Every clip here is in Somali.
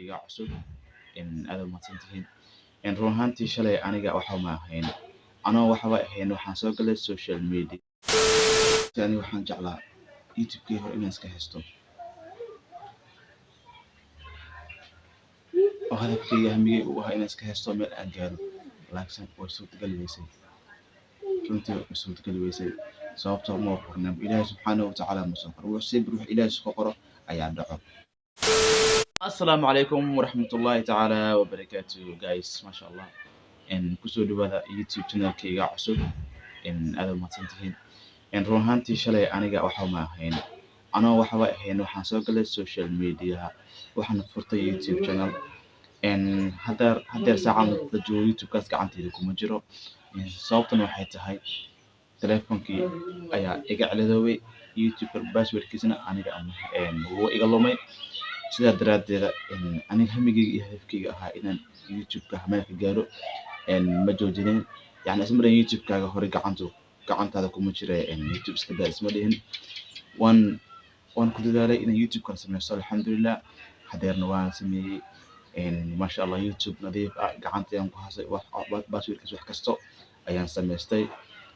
channelkayga cusub aad umahadsantihiin run ahaantii shalay aniga waxa ma ahayn waxaan soo galay social media aniga waxaan jeclaa youtube-kayga hore inaan iska haysto oo hadafkayga hamigay u ahaa inaan iska haysto meel aan gaaro laakiin way suurtagali weysay runtii way suurtagali weysay sababtoo ma qornaa ilaahay subxaanahu wa tacaala ma soo qoro wuxuu ilaahay soo qoro ayaa dhaco. Assalamu alaikum warahmatullahi ta'ala wabarakatuh guys, masha Allah kusoo dhawaada youtube channelkayga cusub aad umahadsantihiin run ahaantii shalay aniga waxa ma ahayn waxaan soo galay social media waxaan furtay youtube channel hadda saacan la joogo youtube-kaas gacantayda kuma jiro sababtan waxay tahay telefonkii ayaa iga ciladoobay youtube passwordkiisana aniga wuu iga lumay sidaa daraadeeda aniga hamigayga iyo hadafkayga ahaa inaan youtube-ka meel ka gaaro ma joojinin yani isma dhahin youtube-kaaga hore gacantaada kuma jira youtube iska daa isma dhihin waan ku dadaalay inaan youtube-kan sameysto alxamdulillah hadeerna waan sameeyey masha Allah youtube nadiif ah gacantayaan ku hasay passwordkiis wax kasto ayaan sameystay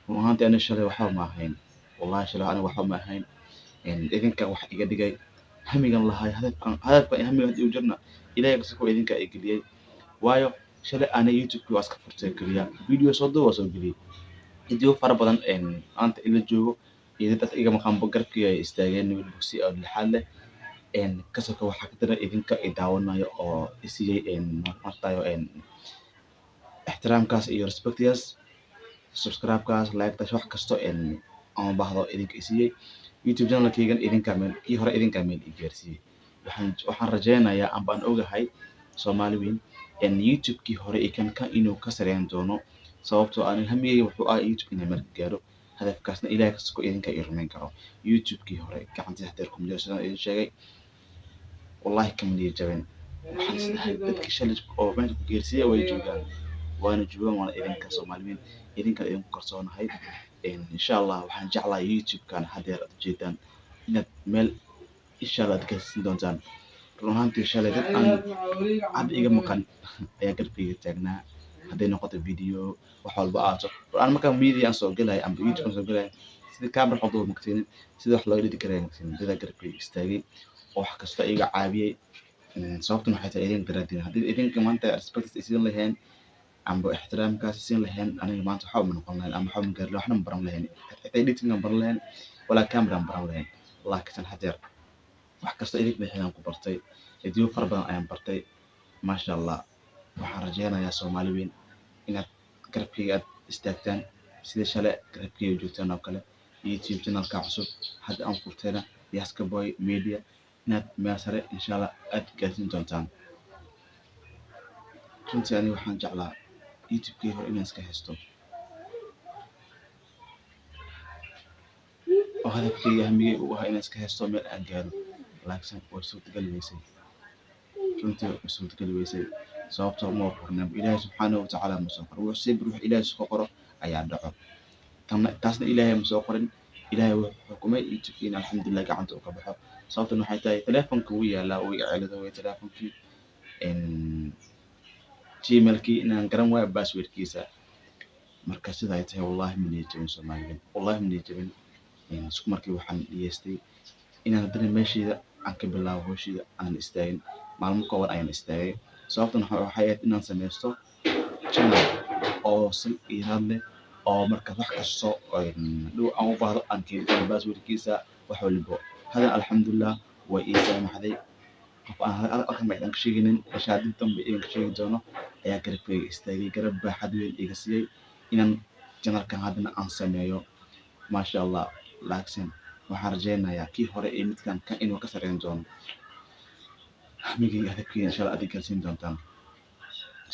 run ahaantii aniga shalay waxba ma ahayn wallahi shalay aniga waxba ma ahayn idinka wax iga dhigay hamigan lahay hadafkan hamigan hadii u jirna ilaahay kasoo idinka ay geliyay waayo shalay ana youtube-ki waa iska furtay kaliya video soo geliyay video fara badan anta ila joogo iyo dad iga maqan garabkii ay istaageen si oo lixaad leh kasoo waxa ka dara idinka ay daawanayo oo isiyay martayo ixtiraamkaas iyo respectiyaas subscribe-kaas like-taas wax kasto aan baahdo idinka isiyay youtube channelkayga kii hore idinka meel i gaarsiiyay waxaan rajeynayaa aan ogahay Soomaali weyn youtube-kii hore kan inuu ka sareyn doono sababtoo aan hamigay wuxuu ah youtube inaan meel gaaro hadafkaasna ilaahay kasoo idinka i rumayn karo youtube-kii hore gacantayda hadeer kuma jiro sidaan idin sheegay wallahi kamaliya jaban waxaan isleeyahay dadka shalay oo meesha ku gaarsiiyay way joogaan waana idinka Soomaali weyn idinka idinku kalsoonahay insha Allah waxaan jeclahay youtube-kan hadeer aad jeedaan inaad meel insha Allah aad gaarsiin doontaan run ahaantii shalay dad aan iga maqan ayaa garabkayga taagnaa hadday noqoto video wax walba aato aan markaa media aan soo galay ama youtube soo galay sida camera xodo magtiin sida wax loo dhigi karay magtiin dad garabkayga istaagay oo wax kasta iga caabiyay sababtan waxay tahay idin daraadeen hadii idinka maanta respect isin lahayn amba ixtiraamkaas isin lahayn aniga maanta waxa ma noqon lahayn ama waxa ma gaar waxna baran lahayn editing baran lahayn wala camera baran lahayn laakiin hadeer wax kasta idinka bixiyaan ku bartay video fara badan ayaan bartay masha Allah waxaan rajeynayaa Soomaali weyn inaad garabkayga aad istaagtaan sida shalay garabkayga joogtaan oo kale youtube channelka cusub hadda aan furtayna Yaska Boy Media inaad meel sare insha Allah aad gaarsiin doontaan runtii aniga waxaan jeclaa youtube-kayga hore inaan iska haysto oo hadafkayga hamigay u ahaa inaan iska haysto meel aan gaaro laakiin way suurtagali weysay runtii way suurtagali weysay sababtoo ma qornaa ilaahay subxaanahu wa tacaala ma soo qoro wuxuu ilaahay soo qoro ayaa dhaco taasna ilaahay ma soo qorin ilaahay wuxuu xukumay youtube-kiina alxamdulillah gacanta uu ka baxo sababtan waxay tahay telefonka wuu yaalaa oo iga ciladooday telefonkii gmail-kii inaan garan waayo passwordkiisa marka sida ay tahay wallahi ma niyadjabin Soomaaliyeed wallahi ma niyadjabin isku markii waxaan dhiyeystay inaan haddana meeshayda aan ka bilaabo hawshayda aan istaagin maalmo kooban ayaan istaagay sababtan waxay ahayd inaan sameysto channel oo sil iraad leh oo marka wax kasto dhow aan u baahdo aan keeno passwordkiisa wax walbo hada alxamdulillah way ii saamaxday qof aan ka sheeginin shahaadintan bay iga sheegi doono ayaa garabkayga istaagay garab baaxad weyn iga siiyay inaan channelkan hadana aan sameeyo masha Allah laakiin waxaan rajeynayaa kii hore midkan inuu ka sareyn doono hamigayga hadafkayga insha Allah aad gaarsiin doontaan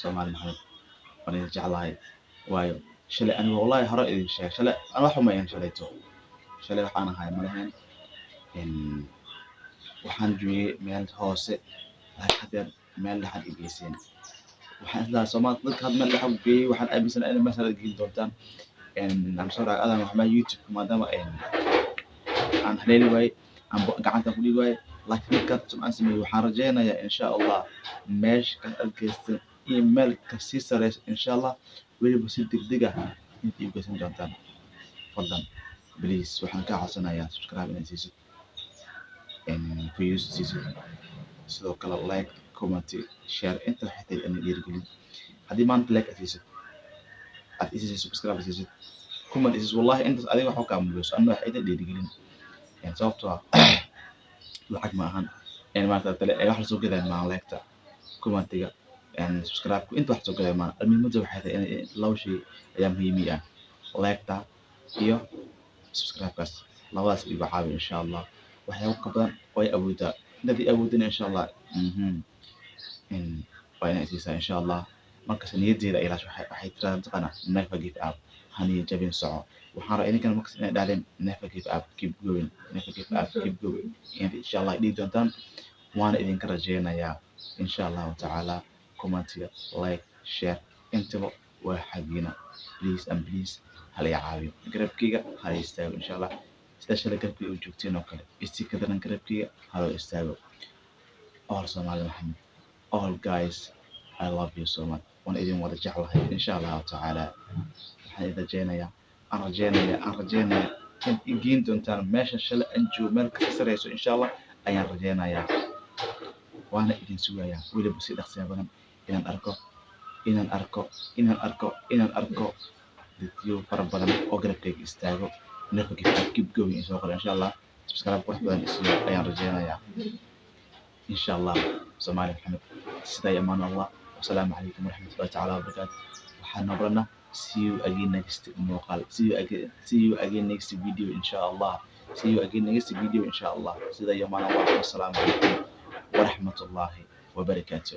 Soomaali maxamed waan idin jeclahay waayo shalay aniga wallahi hore idin sheegay shalay aan wax ma ayan shalay waxaan ahay malahan waxaan joogay meel hoose hadeer meel dhaxal igeyseen waxaan isla Soomaali dadka had meel dhaxal geeyay waxaan aaminsan in mas'ala geyn doontaan aan soo raacay adan wax ma youtube maadaama aan haleeli waay aan gacanta ku dhigi waay laakiin markaad sumcaan sameeyo waxaan rajaynayaa insha allah meesha ka arkaysan email ka sii sareysa insha allah weliba si degdeg ah intii u geysan doontaan. fadlan please waxaan kaa codsanayaa subscribe inaad siisid, views siisid, sidoo kale like, comment, share inta waxay tahay inay dhiirigelin. haddii maanta like aad siisid, aad isiisid subscribe aad siisid, comment isiis, wallahi intaas adiga waxba kaa mudayso, anna waxay tahay dhiirigelin. sababtoo ah lacag ma ahan maarata tale wax la soo gadaya maahan like-ta, commentiga, subscribe inta wax soo gadaya maahan. muhiimadda waxay tahay in laba shay ayaa muhiimi ah, like-ta iyo subscribe-kaas. labadaas igu caawi insha allah. waxyaabo ka badan way awoodaa, intaad awoodin insha allah waa inay siisaa insha allah. markas niyaddeeda ilaash waxay tiraa taqana never give up, haniya jabin soco. waxaan rabaa idinkana markas inay dhahdeen never give up, keep going, never give up, keep going. insha allah dhihi doontaan, waana idinka rajaynayaa insha allahu tacaala. commentiga, like, share intaba waa xagiina. please and please hala iga caawiyo, garabkayga hala istaago insha allah. sida shalay garabkayga u joogteen oo kale isii ka daran garabkayga hala istaago. all Somali Maxamed, all guys, I love you so much. waan idin wada jeclahay insha allahu tacaala. waxaan idin rajaynayaa, aan rajaynayaa in igiin doontaan meesha shalay aan joogo meel ka sareyso insha allah ayaan rajaynayaa. waana idin sugayaa weliba si dhaqsiya badan inaan arko dadyo fara badan oo garabkayga istaago. never give up, keep going insoo qora insha allah. subscribe qurux badan isiyo ayaan rajaynayaa insha allah. Somali Maxamed, sidaa amaan allah. wasalaamu calaykum waraxmatullahi tacaala wabarakaatu. waxaan noqonaa see you again next muuqaal, see you again next video insha allah. see you again next video insha allah. sidaa amaan allah. wasalaamu calaykum waraxmatullahi wabarakaatu.